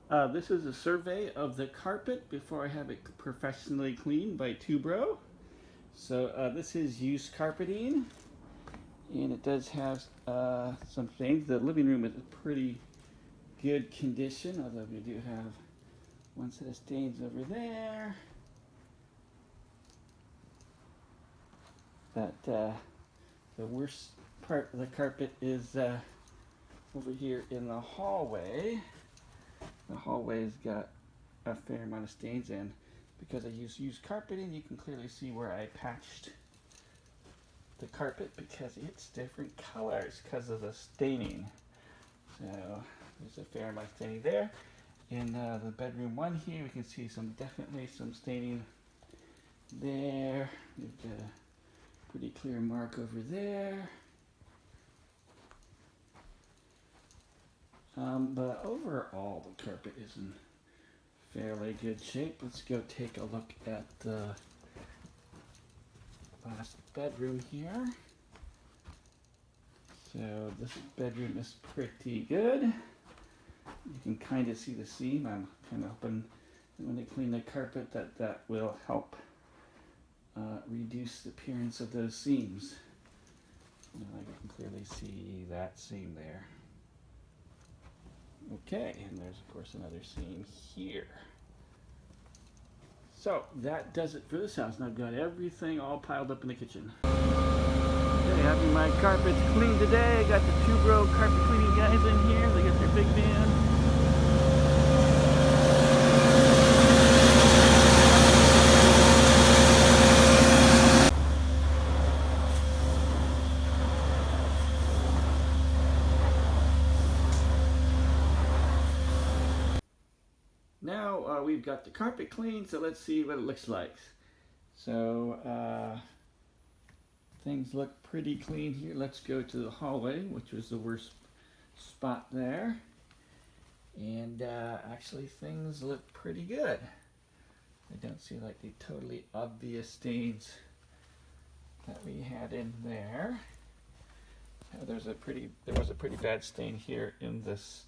This is a survey of the carpet before I have it professionally cleaned by Tubro. So this is used carpeting, and it does have some things. The living room is in pretty good condition, although we do have one set of stains over there. But the worst part of the carpet is over here in the hallway. The hallway's got a fair amount of stains in. Because I used carpeting, you can clearly see where I patched the carpet because it's different colors because of the staining. So there's a fair amount of staining there. In the bedroom one here, we can see definitely some staining there. We've got a pretty clear mark over there. But overall, the carpet is in fairly good shape. Let's go take a look at the last bedroom here. So this bedroom is pretty good. You can kind of see the seam. I'm kind of hoping that when they clean the carpet that will help reduce the appearance of those seams. I can clearly see that seam there. Okay, and there's of course another seam here. So that does it for this house, and I've got everything all piled up in the kitchen. Okay, having my carpets cleaned today. I got the Tubro carpet cleaning guys in here. They got their big van. Now we've got the carpet cleaned, so let's see what it looks like. So things look pretty clean here. Let's go to the hallway, which was the worst spot there. And actually things look pretty good. I don't see like the totally obvious stains that we had in there. There was a pretty bad stain here in this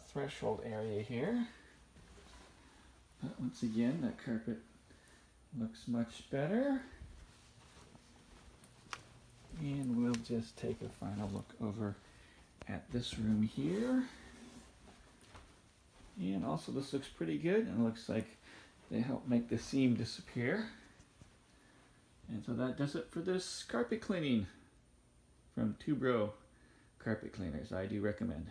threshold area here. But once again, that carpet looks much better. And we'll just take a final look over at this room here. And also this looks pretty good, and it looks like they help make the seam disappear. And so that does it for this carpet cleaning from Tubro Carpet Cleaners. I do recommend.